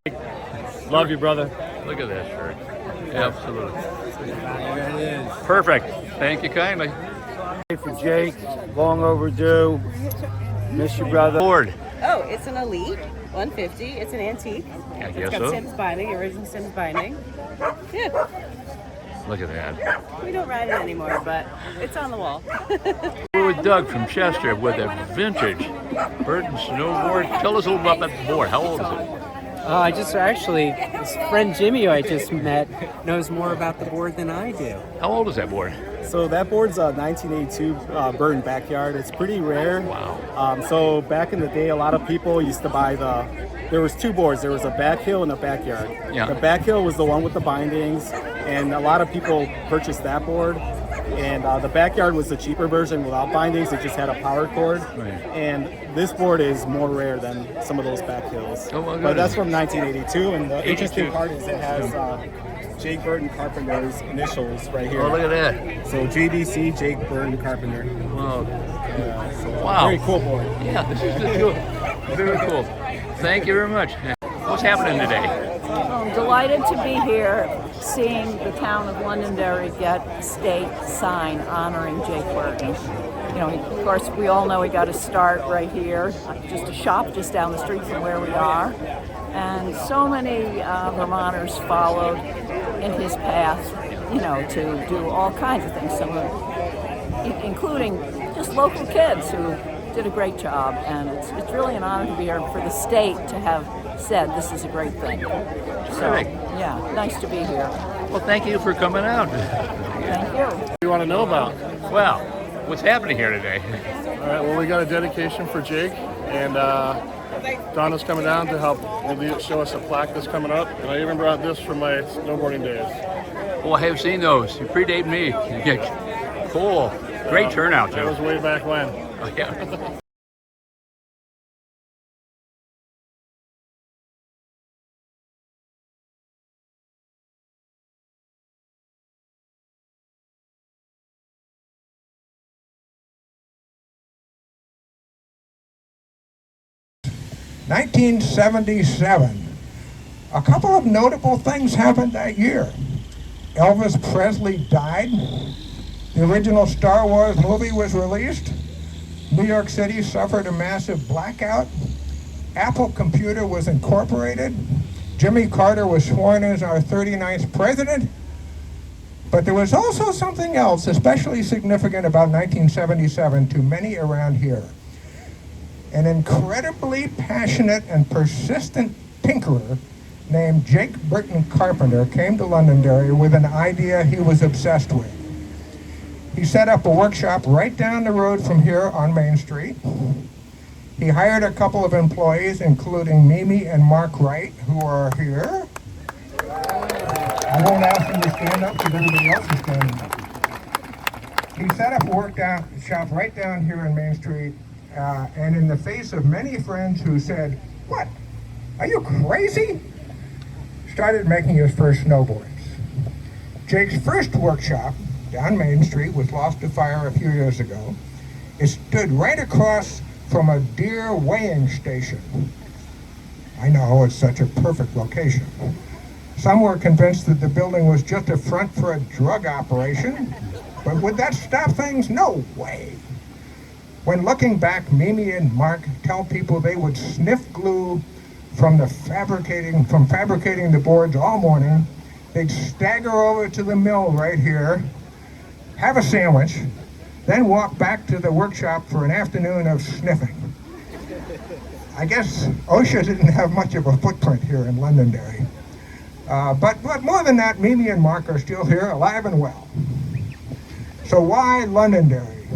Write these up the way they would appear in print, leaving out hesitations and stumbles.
Love you, brother. Look at that shirt. Absolutely. There it is. Perfect. Thank you kindly. For Jake, long overdue. Miss you, brother. Board. Oh, it's an Elite 150. It's an antique. I It's guess got so. Sims binding, original Sims binding. Yeah, Look at that. we don't ride it anymore, but it's on the wall. We're with Doug from Chester with a vintage Burton snowboard. Tell us a little about that board. How old is it? I just actually, this friend Jimmy who I just met knows more about the board than I do. How old is that board? So that board's a 1982 Burton backyard. It's pretty rare. Wow. So back in the day, a lot of people used to buy there was two boards. There was a back hill and a backyard. Yeah. The back hill was the one with the bindings, and a lot of people purchased that board. And the backyard was the cheaper version without bindings. It just had a power cord. Right. And this board is more rare than some of those back hills. Oh, well, but that's good. from 1982. And the 82. interesting part is it has Jake Burton Carpenter's initials right here. Oh, look at that. So JDC, Jake Burton Carpenter. Wow. So Wow. Very cool board. Yeah, this is cool. Very cool. Thank you very much. What's happening today? I'm delighted to be here seeing the town of Londonderry get a state sign honoring Jake Burton. You know, of course, we all know he got his start right here, just a shop just down the street from where we are. And so many Vermonters followed in his path, you know, to do all kinds of things, including just local kids who did a great job. And it's really an honor to be here for the state to have said this is a great thing. So, yeah, nice to be here. Well, thank you for coming out. Thank you. What do you want to know about? Well, what's happening here today? All right, well, we got a dedication for Jake, and Donna's coming down to help show us a plaque that's coming up. And I even brought this from my snowboarding days. Oh, I have seen those. You predate me. Cool. Great turnout, That too. was way back when. Oh, yeah. (1977). A couple of notable things happened that year. Elvis Presley died. The original Star Wars movie was released. New York City suffered a massive blackout. Apple Computer was incorporated. Jimmy Carter was sworn as our 39th president. But there was also something else especially significant about 1977 to many around here. An incredibly passionate and persistent tinkerer named Jake Burton Carpenter came to Londonderry with an idea he was obsessed with. He set up a workshop right down the road from here on Main Street. He hired a couple of employees, including Mimi and Mark Wright, who are here. I won't ask them to stand up because everybody else is standing up. He set up a workshop right down here on Main Street, and in the face of many friends who said, "What? Are you crazy?" started making his first snowboards. Jake's first workshop down Main Street was lost to fire a few years ago. It stood right across from a deer weighing station. I know, it's such a perfect location. Some were convinced that the building was just a front for a drug operation, but would that stop things? No way. When looking back, Mimi and Mark tell people they would sniff glue from fabricating the boards all morning. They'd stagger over to the mill right here, have a sandwich, then walk back to the workshop for an afternoon of sniffing. I guess OSHA didn't have much of a footprint here in Londonderry. But more than that, Mimi and Mark are still here, alive and well. So why Londonderry?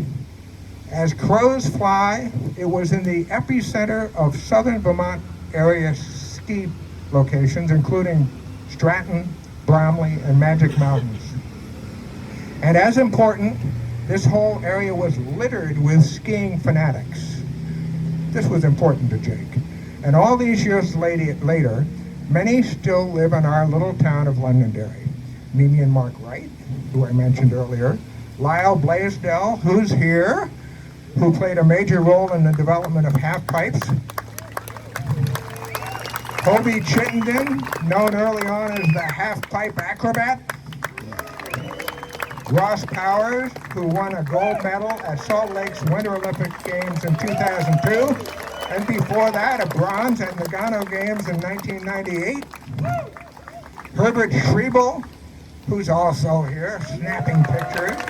As crows fly, it was in the epicenter of southern Vermont area ski locations, including Stratton, Bromley, and Magic Mountains. And as important, this whole area was littered with skiing fanatics. This was important to Jake. And all these years later, many still live in our little town of Londonderry. Mimi and Mark Wright, who I mentioned earlier, Lyle Blaisdell, who's here, who played a major role in the development of half pipes. Hobie Chittenden, known early on as the half-pipe acrobat. Ross Powers, who won a gold medal at Salt Lake's Winter Olympic Games in 2002, and before that, a bronze at Nagano Games in 1998. Herbert Schriebel, who's also here, snapping pictures.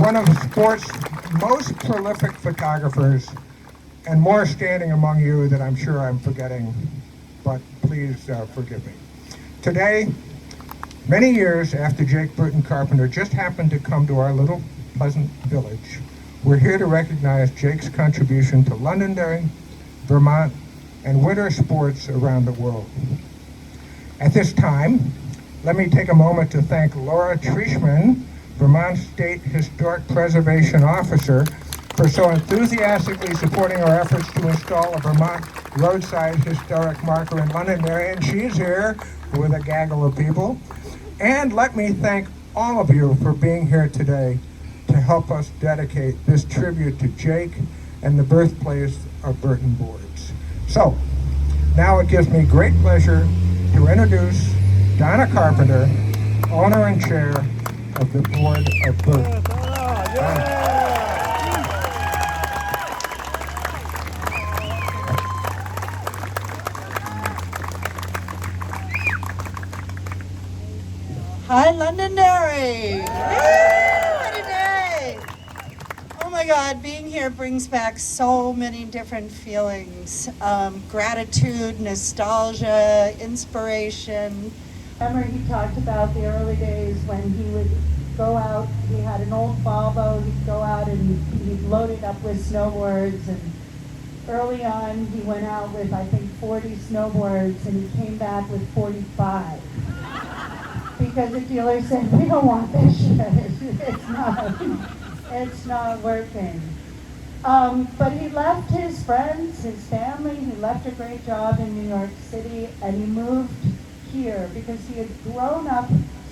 One of sport's most prolific photographers, and more standing among you that I'm sure I'm forgetting, but please forgive me. Today, many years after Jake Burton Carpenter just happened to come to our little pleasant village, we're here to recognize Jake's contribution to Londonderry, Vermont, and winter sports around the world. At this time, let me take a moment to thank Laura Trishman, Vermont State Historic Preservation Officer, for so enthusiastically supporting our efforts to install a Vermont roadside historic marker in Londonderry, and she's here with a gaggle of people. And let me thank all of you for being here today to help us dedicate this tribute to Jake and the birthplace of Burton boards. So, now it gives me great pleasure to introduce Donna Carpenter, owner and chair of the board of Burton. Hi, Londonderry! What a day! Oh my God, being here brings back so many different feelings. Gratitude, nostalgia, inspiration. Remember he talked about the early days when he would go out, he had an old Volvo, he'd go out and he'd load it up with snowboards, and early on he went out with I think 40 snowboards and he came back with 45. Because the dealer said, we don't want this shit. It's not working. But he left his friends, his family, he left a great job in New York City, and he moved here because he had grown up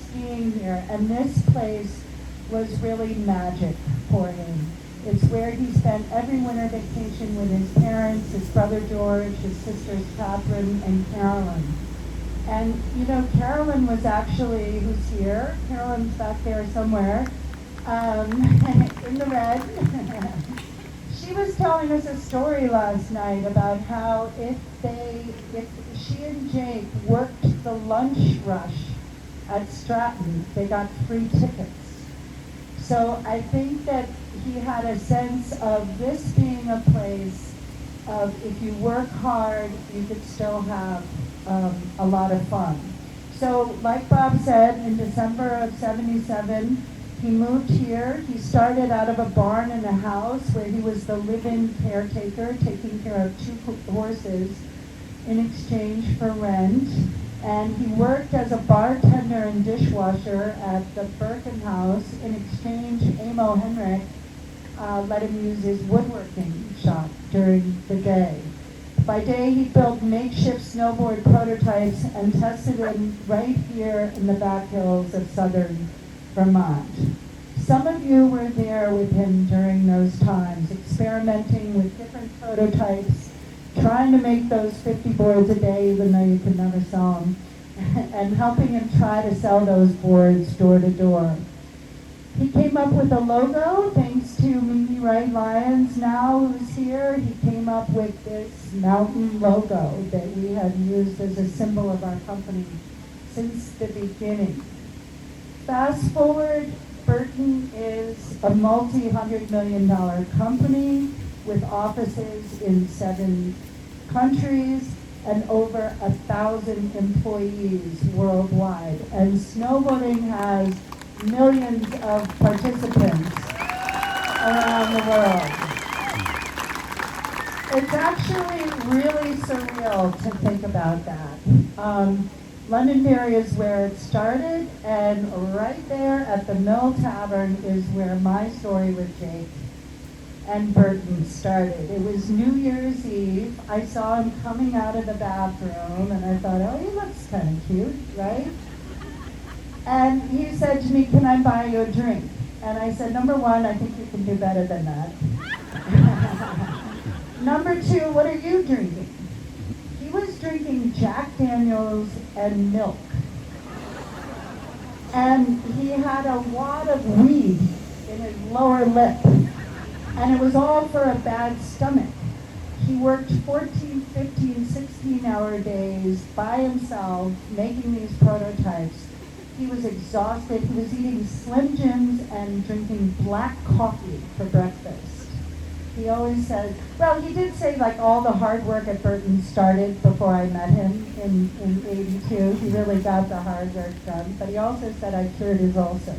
skiing here, and this place was really magic for him. It's where he spent every winter vacation with his parents, his brother George, his sisters Catherine and Carolyn. And you know, Carolyn was actually, who's here, Carolyn's back there somewhere, in the red. She was telling us a story last night about how if she and Jake worked the lunch rush at Stratton, they got free tickets. So I think that he had a sense of this being a place of if you work hard, you could still have a lot of fun. So like Bob said, in December of '77, he moved here. He started out of a barn in a house where he was the live-in caretaker, taking care of 2 horses in exchange for rent. And he worked as a bartender and dishwasher at the Burton house. In exchange, Amo Henrik let him use his woodworking shop during the day. By day, he built makeshift snowboard prototypes and tested them right here in the back hills of southern Vermont. Some of you were there with him during those times, experimenting with different prototypes, trying to make those 50 boards a day, even though you could never sell them, and helping him try to sell those boards door to door. He came up with a logo, thanks to Mimi Wright Lyons now, who's here. He came up with this mountain logo that we have used as a symbol of our company since the beginning. Fast forward, Burton is a multi-$100-million company with offices in 7 countries and over 1,000 employees worldwide. And snowboarding has millions of participants around the world. It's actually really surreal to think about that. Londonderry is where it started, and right there at the Mill Tavern is where my story with Jake and Burton started. It was New Year's Eve. I saw him coming out of the bathroom, and I thought, oh, he looks kind of cute, right? And he said to me, can I buy you a drink? And I said, number 1, I think you can do better than that. Number 2, what are you drinking? He was drinking Jack Daniels and milk. And he had a wad of weed in his lower lip. And it was all for a bad stomach. He worked 14, 15, 16-hour days by himself making these prototypes. He was exhausted. He was eating Slim Jims and drinking black coffee for breakfast. He always said, well, he did say like all the hard work at Burton started before I met him in 82. He really got the hard work done. But he also said I cured his ulcer.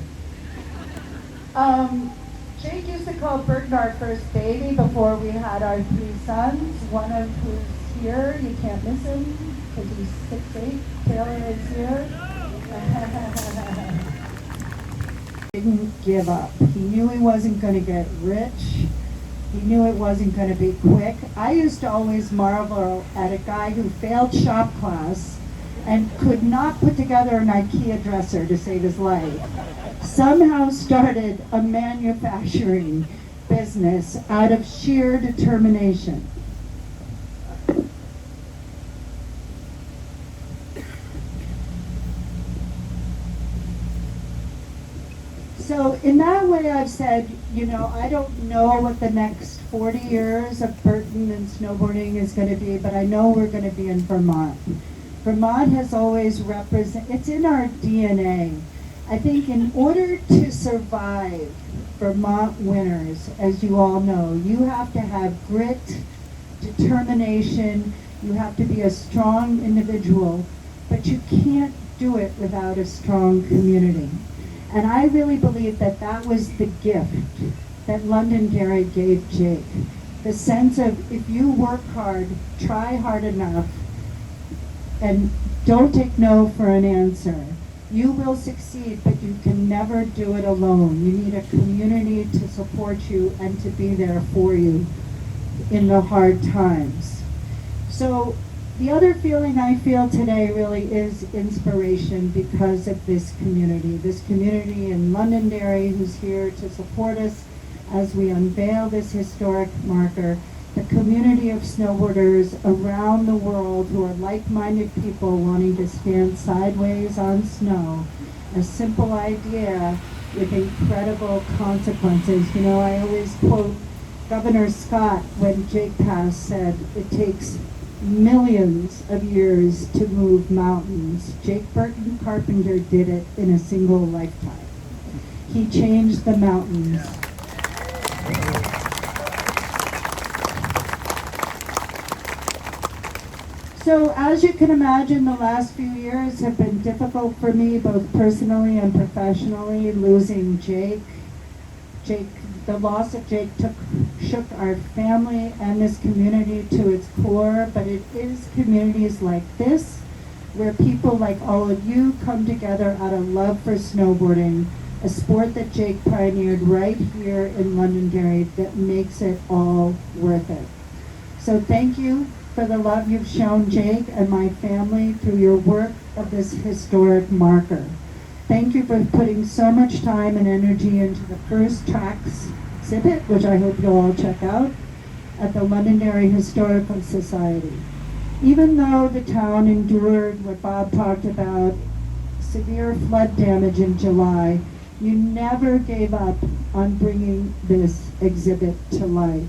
Jake used to call Burton our first baby before we had our 3 sons, one of who's here. You can't miss him because he's 6'8". Taylor is here. Didn't give up. He knew he wasn't going to get rich. He knew it wasn't going to be quick. I used to always marvel at a guy who failed shop class and could not put together an IKEA dresser to save his life. Somehow started a manufacturing business out of sheer determination. So in that way I've said, you know, I don't know what the next 40 years of Burton and snowboarding is going to be, but I know we're going to be in Vermont. Vermont has always it's in our DNA. I think in order to survive Vermont winters, as you all know, you have to have grit, determination, you have to be a strong individual, but you can't do it without a strong community. And I really believe that that was the gift that Londonderry gave Jake. The sense of if you work hard, try hard enough, and don't take no for an answer, you will succeed, but you can never do it alone. You need a community to support you and to be there for you in the hard times. So the other feeling I feel today really is inspiration because of this community in Londonderry who's here to support us as we unveil this historic marker, the community of snowboarders around the world who are like-minded people wanting to stand sideways on snow, a simple idea with incredible consequences. You know, I always quote Governor Scott when Jake passed said, it takes millions of years to move mountains. Jake Burton Carpenter did it in a single lifetime. He changed the mountains. So as you can imagine, the last few years have been difficult for me, both personally and professionally, losing Jake. The loss of Jake shook our family and this community to its core, but it is communities like this where people like all of you come together out of love for snowboarding, a sport that Jake pioneered right here in Londonderry that makes it all worth it. So thank you for the love you've shown Jake and my family through your work of this historic marker. Thank you for putting so much time and energy into the first tracks exhibit, which I hope you'll all check out, at the Londonderry Historical Society. Even though the town endured what Bob talked about, severe flood damage in July, you never gave up on bringing this exhibit to life.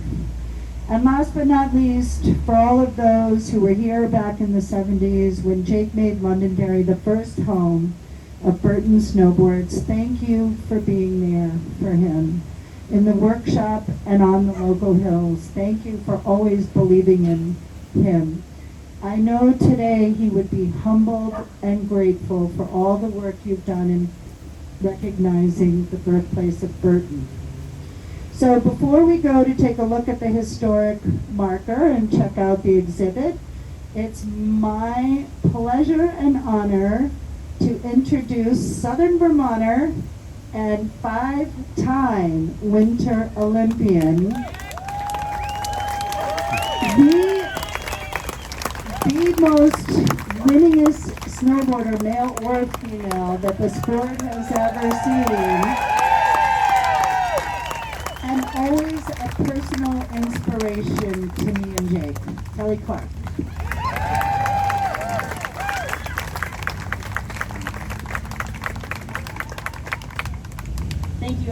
And last but not least, for all of those who were here back in the 70s when Jake made Londonderry the first home of Burton snowboards, thank you for being there for him in the workshop and on the local hills. Thank you for always believing in him. I know today he would be humbled and grateful for all the work you've done in recognizing the birthplace of Burton. So before we go to take a look at the historic marker and check out the exhibit, it's my pleasure and honor to introduce Southern Vermonter and 5-time Winter Olympian, the most winningest snowboarder, male or female, that the sport has ever seen, and always a personal inspiration to me and Jake. Kelly Clark.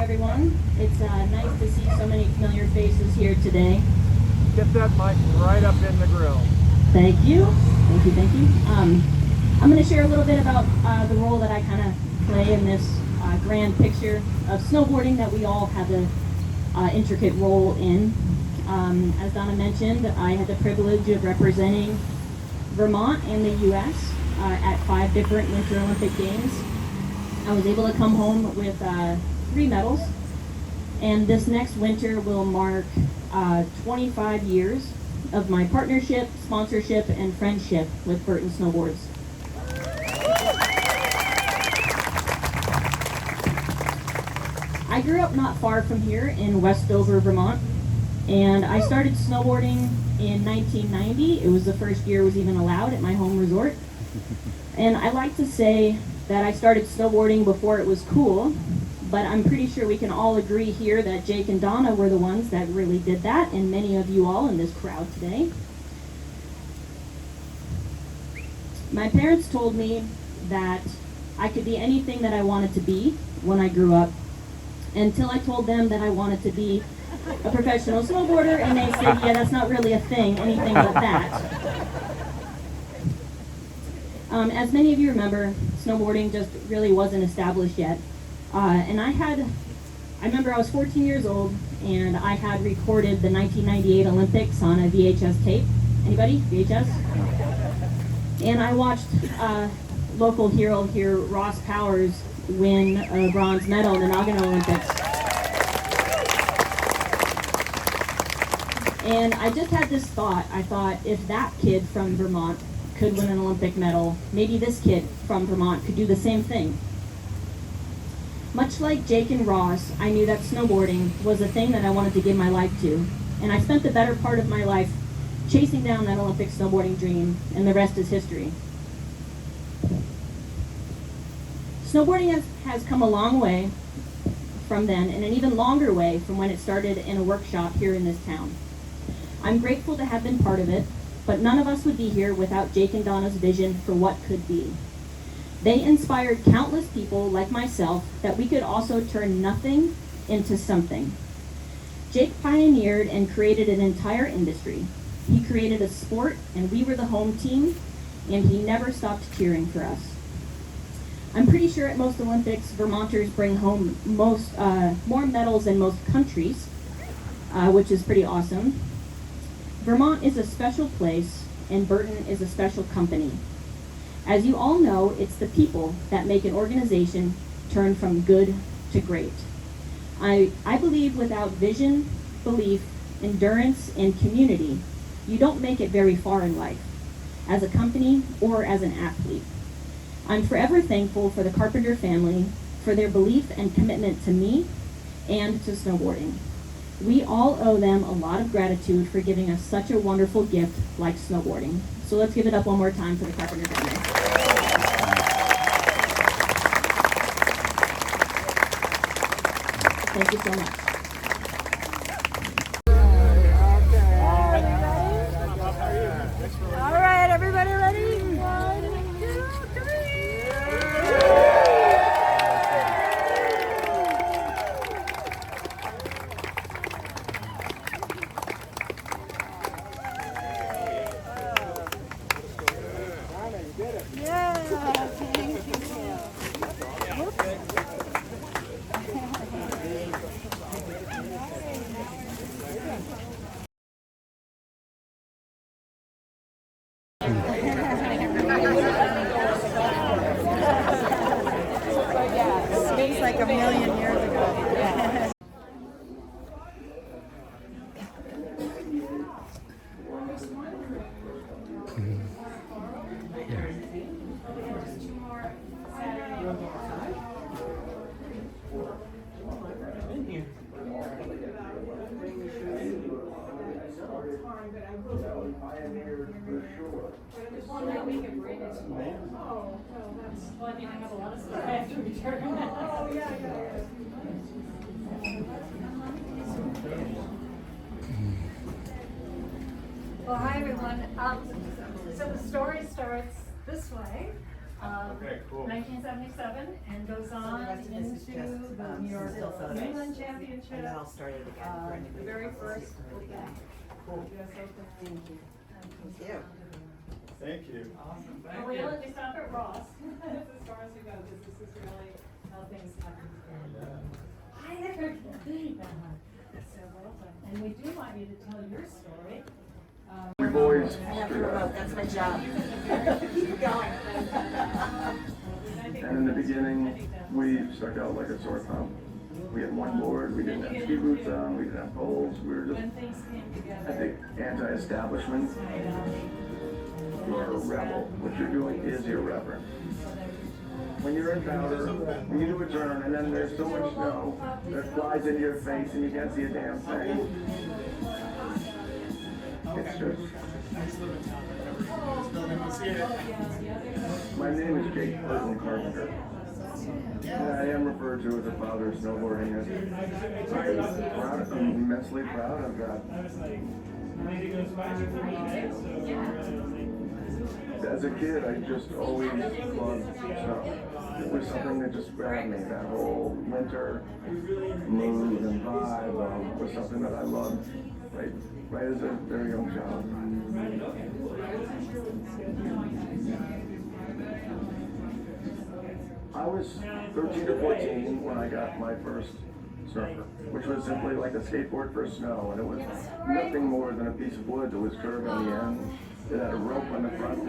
everyone. It's nice to see so many familiar faces here today. Get that mic right up in the grill. Thank you. Thank you, thank you. I'm going to share a little bit about the role that I kind of play in this grand picture of snowboarding that we all have an intricate role in. As Donna mentioned, I had the privilege of representing Vermont and the U.S. At 5 different Winter Olympic Games. I was able to come home with 3 medals, and this next winter will mark 25 years of my partnership, sponsorship, and friendship with Burton Snowboards. I grew up not far from here in Westover, Vermont, and I started snowboarding in 1990. It was the first year it was even allowed at my home resort. And I like to say that I started snowboarding before it was cool, but I'm pretty sure we can all agree here that Jake and Donna were the ones that really did that, and many of you all in this crowd today. My parents told me that I could be anything that I wanted to be when I grew up, until I told them that I wanted to be a professional snowboarder, and they said, yeah, that's not really a thing, anything but that. As many of you remember, snowboarding just really wasn't established yet. And I remember I was 14 years old, and I had recorded the 1998 Olympics on a VHS tape. Anybody? VHS? And I watched local hero here, Ross Powers, win a bronze medal in the Nagano Olympics. And I just had this thought. I thought, if that kid from Vermont could win an Olympic medal, maybe this kid from Vermont could do the same thing. Much like Jake and Ross, I knew that snowboarding was a thing that I wanted to give my life to, and I spent the better part of my life chasing down that Olympic snowboarding dream, and the rest is history. Snowboarding has come a long way from then, and an even longer way from when it started in a workshop here in this town. I'm grateful to have been part of it, but none of us would be here without Jake and Donna's vision for what could be. They inspired countless people like myself that we could also turn nothing into something. Jake pioneered and created an entire industry. He created a sport, and we were the home team, and he never stopped cheering for us. I'm pretty sure at most Olympics, Vermonters bring home more medals than most countries, which is pretty awesome. Vermont is a special place, and Burton is a special company. As you all know, it's the people that make an organization turn from good to great. I believe without vision, belief, endurance, and community, you don't make it very far in life, as a company or as an athlete. I'm forever thankful for the Carpenter family, for their belief and commitment to me and to snowboarding. We all owe them a lot of gratitude for giving us such a wonderful gift like snowboarding. So let's give it up one more time for the Carpenter family. Thank you so much. All right, everybody ready? 1, 2, 3. Yeah, thank you. Seems like a million years ago. Well, hi everyone. So the story starts this way. 1977, and goes on into the New York New England Championship. And then I'll start it again for anybody. The very first Open. Cool. US Open. Thank you. Thank you. Thank you. Maria, they stop at Ross. As far as we go, because this is really how things happen. Hi there. So well done. And we do want you to tell your story. Boys. I have to remote, that's my job. Keep going. And in the beginning, we stuck out like a sore thumb. We had one board, we didn't have ski boots on, we didn't have poles, we were just, I think, anti-establishment. You're a rebel. What you're doing is irreverent. When you're in powder, you do a turn, and then there's so much snow that flies into your face, and you can't see a damn thing. It's just... My name is Burton Carpenter. And I am referred to as a father of snowboarding. I'm immensely proud of that. As a kid, I just always loved snow. It was something that just grabbed me. That whole winter mood and vibe was something that I loved right as a very young child. I was 13 or 14 when I got my first surfer, which was simply like a skateboard for snow, and it was nothing more than a piece of wood that was curved on the end. It had a rope on the front.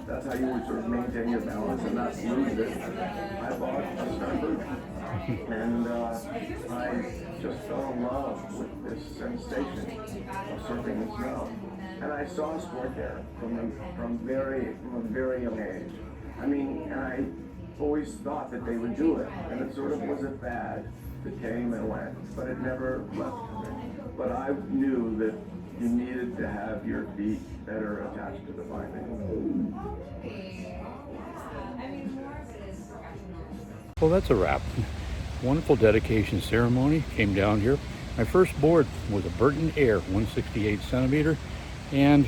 That's how you would sort of maintain your balance and not lose it. I bought a surfer, and I just fell in love with this sensation of surfing in snow. And I saw sport there from a very young age. I mean, and I always thought that they would do it, and it sort of was a fad that came and went, but it never left me. But I knew that you needed to have your feet better attached to the binding. Well, that's a wrap. Wonderful dedication ceremony. Came down here. My first board was a Burton Air 168 centimeter, and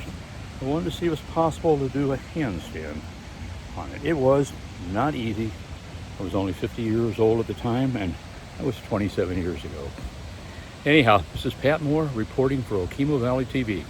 I wanted to see if it was possible to do a handstand on it. It was not easy. I was only 50 years old at the time, and that was 27 years ago. Anyhow, this is Pat Moore reporting for Okemo Valley TV.